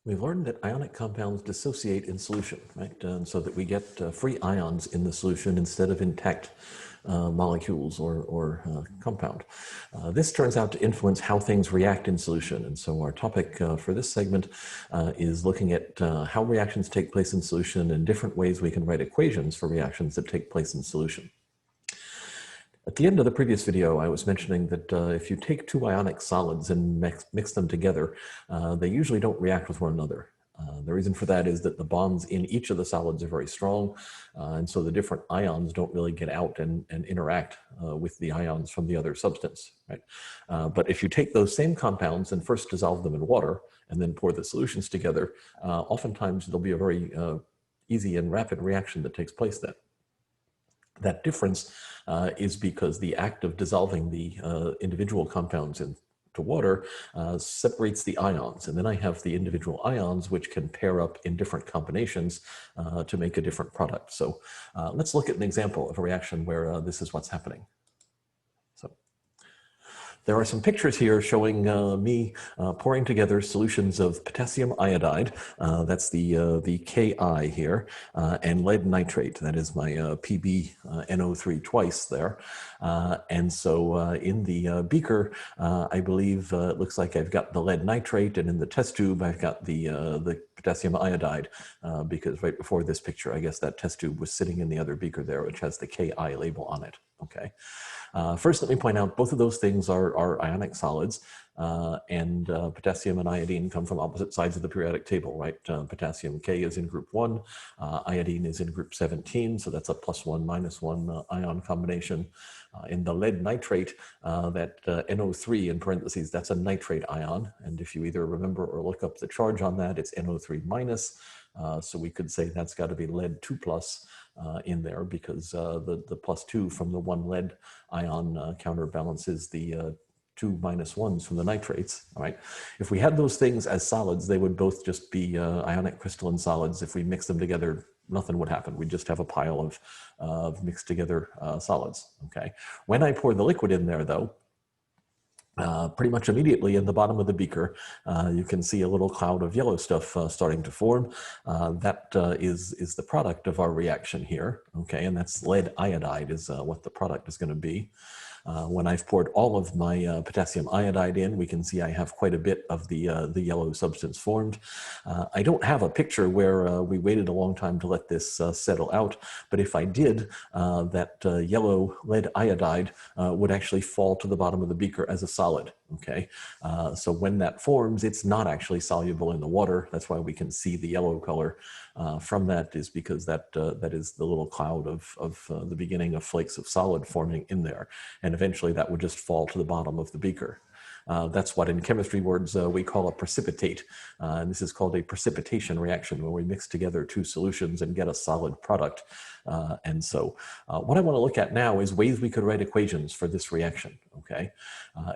We've learned that ionic compounds dissociate in solution, right? So that we get free ions in the solution instead of intact molecules or compound. This turns out to influence how things react in solution. And so our topic for this segment is looking at how reactions take place in solution and different ways we can write equations for reactions that take place in solution. At the end of the previous video, I was mentioning that if you take two ionic solids and mix them together, they usually don't react with one another. The reason for that is that the bonds in each of the solids are very strong, and so the different ions don't really get out and interact with the ions from the other substance. Right? But if you take those same compounds and first dissolve them in water and then pour the solutions together, oftentimes there'll be a very easy and rapid reaction that takes place then. That difference is because the act of dissolving the individual compounds into water separates the ions. And then I have the individual ions which can pair up in different combinations to make a different product. So let's look at an example of a reaction where this is what's happening. So there are some pictures here showing me pouring together solutions of potassium iodide, that's the Ki here, and lead nitrate, that is my PbNO3 twice there. And so in the beaker, I believe it looks like I've got the lead nitrate, and in the test tube I've got the potassium iodide, because right before this picture, I guess that test tube was sitting in the other beaker there, which has the Ki label on it. Okay. First, let me point out both of those things are ionic solids, and potassium and iodine come from opposite sides of the periodic table, right? Potassium K is in group 1, iodine is in group 17, so that's a +1, -1 ion combination. In the lead nitrate, that NO3 in parentheses, that's a nitrate ion, and if you either remember or look up the charge on that, it's NO3 minus, so we could say that's got to be lead 2+ in there, because the +2 from the one lead ion counterbalances the 2 -1s from the nitrates. All right. If we had those things as solids, they would both just be ionic crystalline solids. If we mix them together, nothing would happen. We'd just have a pile of mixed together solids. Okay. When I pour the liquid in there, though, pretty much immediately in the bottom of the beaker, you can see a little cloud of yellow stuff starting to form. That is the product of our reaction here, okay? And that's lead iodide is what the product is going to be. When I've poured all of my potassium iodide in, we can see I have quite a bit of the yellow substance formed. I don't have a picture where we waited a long time to let this settle out, but if I did, that yellow lead iodide would actually fall to the bottom of the beaker as a solid, okay? So when that forms, it's not actually soluble in the water. That's why we can see the yellow color from that, is because that is the little cloud of the beginning of flakes of solid forming in there. And eventually that would just fall to the bottom of the beaker. That's what in chemistry words we call a precipitate. And this is called a precipitation reaction, where we mix together two solutions and get a solid product. And so what I want to look at now is ways we could write equations for this reaction, okay?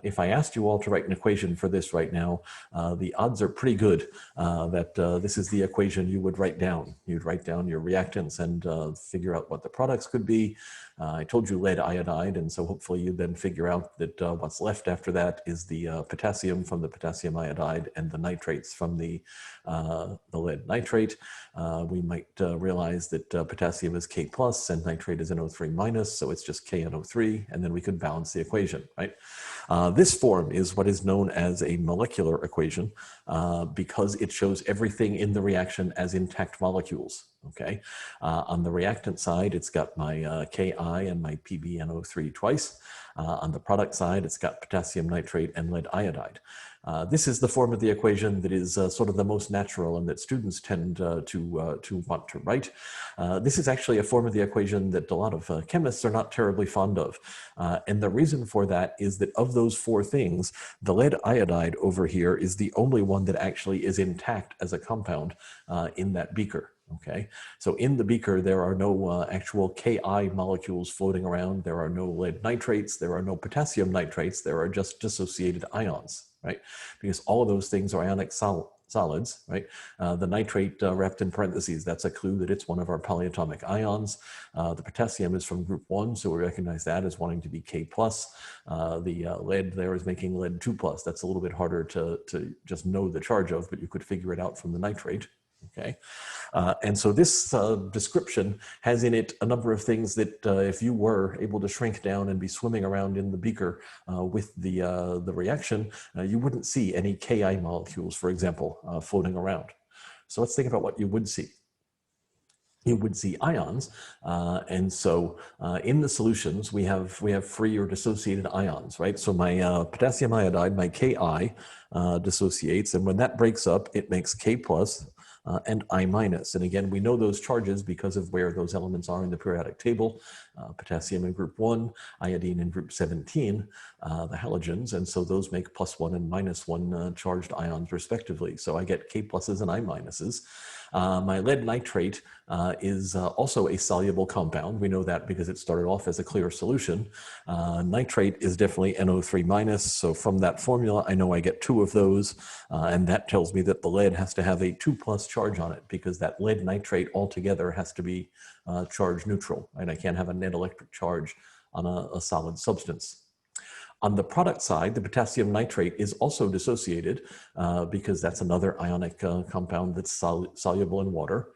If I asked you all to write an equation for this right now, the odds are pretty good that this is the equation you would write down. You'd write down your reactants and figure out what the products could be. I told you lead iodide, and so hopefully you then figure out that what's left after that is the potassium from the potassium iodide and the nitrates from the lead nitrate. We might realize that potassium is K plus and nitrate is NO3 minus, so it's just KNO3, and then we could balance the equation, right? This form is what is known as a molecular equation because it shows everything in the reaction as intact molecules. Okay, on the reactant side, it's got my Ki and my PbNO3 twice. On the product side, it's got potassium nitrate and lead iodide. This is the form of the equation that is sort of the most natural and that students tend to want to write. This is actually a form of the equation that a lot of chemists are not terribly fond of. And the reason for that is that of those four things, the lead iodide over here is the only one that actually is intact as a compound in that beaker. Okay, so in the beaker, there are no actual Ki molecules floating around. There are no lead nitrates. There are no potassium nitrates. There are just dissociated ions, right? Because all of those things are ionic solids, right? The nitrate wrapped in parentheses, that's a clue that it's one of our polyatomic ions. The potassium is from group 1, so we recognize that as wanting to be K+. The lead there is making lead 2+. That's a little bit harder to just know the charge of, but you could figure it out from the nitrate. Okay, and so this description has in it a number of things that if you were able to shrink down and be swimming around in the beaker with the reaction, you wouldn't see any Ki molecules, for example, floating around. So let's think about what you would see. You would see ions, and so in the solutions we have free or dissociated ions, right? So my potassium iodide, my Ki, dissociates, and when that breaks up, it makes K+. And I minus. And again, we know those charges because of where those elements are in the periodic table. Potassium in group 1, iodine in group 17, the halogens, and so those make +1 and -1 charged ions respectively. So I get K pluses and I minuses. My lead nitrate is also a soluble compound. We know that because it started off as a clear solution. Nitrate is definitely NO3 minus, so from that formula I know I get 2 of those, and that tells me that the lead has to have a 2+ charge on it, because that lead nitrate altogether has to be charge neutral, and I can't have a net electric charge on a solid substance. On the product side, the potassium nitrate is also dissociated because that's another ionic compound that's soluble in water.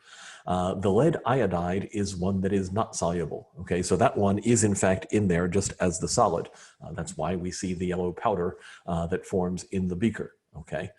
The lead iodide is one that is not soluble. Okay, so that one is in fact in there just as the solid. That's why we see the yellow powder that forms in the beaker. Okay,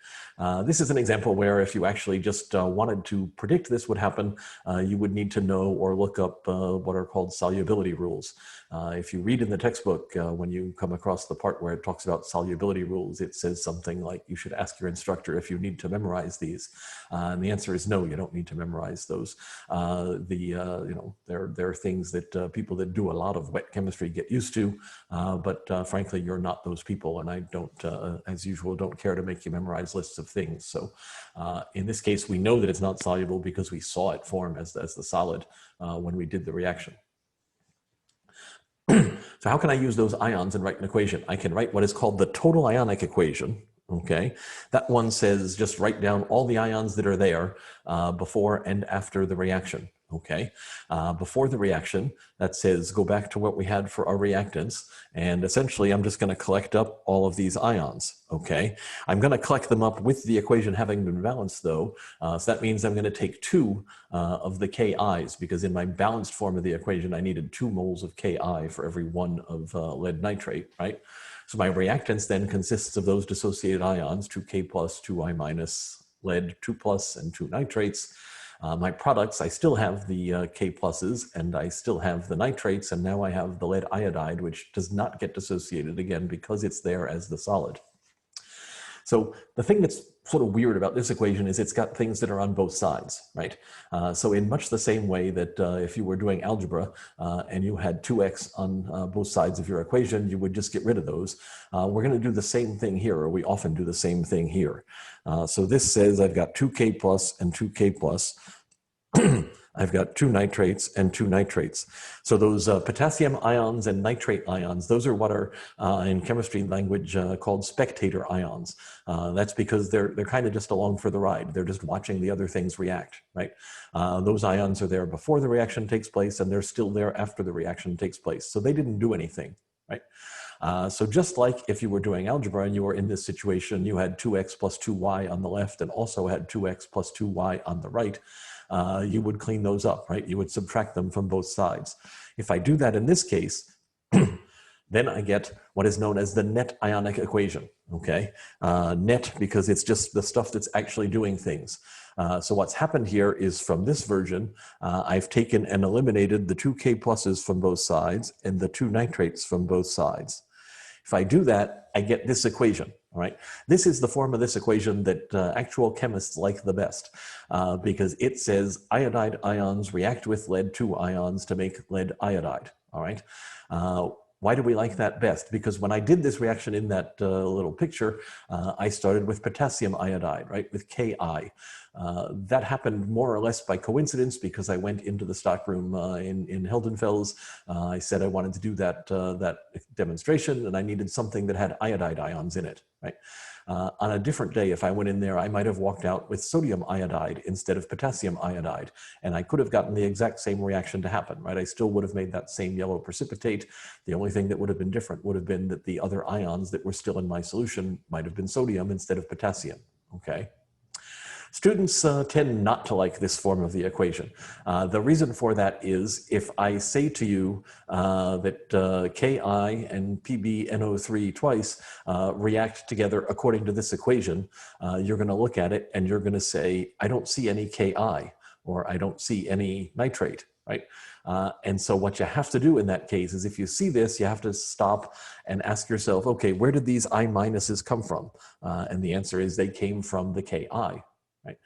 this is an example where if you actually just wanted to predict this would happen, you would need to know or look up what are called solubility rules. If you read in the textbook, when you come across the part where it talks about solubility rules, it says something like you should ask your instructor if you need to memorize these. And the answer is no, you don't need to memorize those. You know, there are things that people that do a lot of wet chemistry get used to, but frankly, you're not those people, and I don't, as usual, don't care to make you memorize lists of things. So in this case, we know that it's not soluble because we saw it form as the solid when we did the reaction. So how can I use those ions and write an equation? I can write what is called the total ionic equation. Okay, that one says just write down all the ions that are there before and after the reaction. Okay, before the reaction, that says go back to what we had for our reactants, and essentially I'm just going to collect up all of these ions. Okay, I'm going to collect them up with the equation having been balanced though, so that means I'm going to take 2 of the Ki's, because in my balanced form of the equation I needed 2 moles of Ki for every 1 of lead nitrate, right? So my reactants then consists of those dissociated ions, 2K+, 2I-, lead 2+, and 2 nitrates. My products, I still have the K pluses and I still have the nitrates, and now I have the lead iodide, which does not get dissociated again because it's there as the solid. So the thing that's sort of weird about this equation is it's got things that are on both sides, right? So in much the same way that if you were doing algebra and you had 2x on both sides of your equation, you would just get rid of those. We're going to do the same thing here, or we often do the same thing here. So this says I've got 2K+ and 2K+. I've got 2 nitrates and 2 nitrates. So those potassium ions and nitrate ions, those are what are in chemistry language called spectator ions. That's because they're kind of just along for the ride. They're just watching the other things react, right? Those ions are there before the reaction takes place, and they're still there after the reaction takes place. So they didn't do anything, right? So just like if you were doing algebra and you were in this situation, you had 2x plus 2y on the left and also had 2x plus 2y on the right, you would clean those up, right? You would subtract them from both sides. If I do that in this case, then I get what is known as the net ionic equation, okay? Net because it's just the stuff that's actually doing things. So what's happened here is from this version, I've taken and eliminated the 2 K pluses from both sides and the 2 nitrates from both sides. If I do that, I get this equation, all right? This is the form of this equation that actual chemists like the best because it says iodide ions react with lead 2 ions to make lead iodide, all right? Why do we like that best? Because when I did this reaction in that little picture, I started with potassium iodide, right, with Ki. That happened more or less by coincidence because I went into the stockroom in Heldenfels. I said I wanted to do that demonstration, and I needed something that had iodide ions in it, right? On a different day, if I went in there, I might have walked out with sodium iodide instead of potassium iodide, and I could have gotten the exact same reaction to happen, right? I still would have made that same yellow precipitate. The only thing that would have been different would have been that the other ions that were still in my solution might have been sodium instead of potassium, okay? Students tend not to like this form of the equation. The reason for that is if I say to you that Ki and PbNO3 twice react together according to this equation, you're going to look at it and you're going to say, I don't see any Ki, or I don't see any nitrate, right? And so what you have to do in that case is if you see this, you have to stop and ask yourself, okay, where did these I minuses come from? And the answer is they came from the Ki. Right.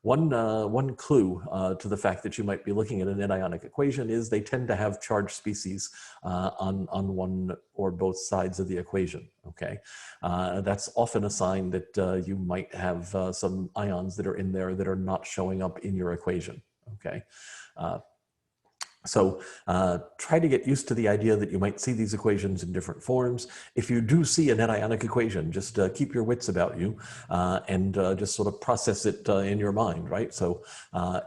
One clue to the fact that you might be looking at an anionic equation is they tend to have charged species on one or both sides of the equation. Okay, that's often a sign that you might have some ions that are in there that are not showing up in your equation. Okay. So try to get used to the idea that you might see these equations in different forms. If you do see an anionic equation, just keep your wits about you and just sort of process it in your mind, right? So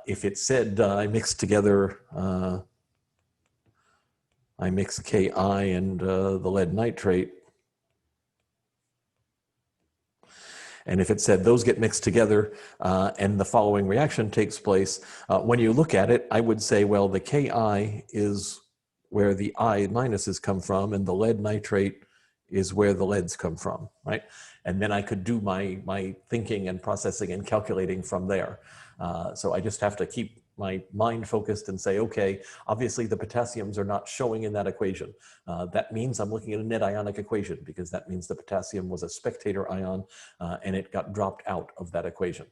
if it said I mix together, I mix Ki and the lead nitrate, and if it said those get mixed together and the following reaction takes place, when you look at it, I would say, well, the Ki is where the I minuses come from, and the lead nitrate is where the leads come from, right? And then I could do my thinking and processing and calculating from there. So I just have to keep my mind focused and say, okay, obviously the potassiums are not showing in that equation. That means I'm looking at a net ionic equation because that means the potassium was a spectator ion and it got dropped out of that equation.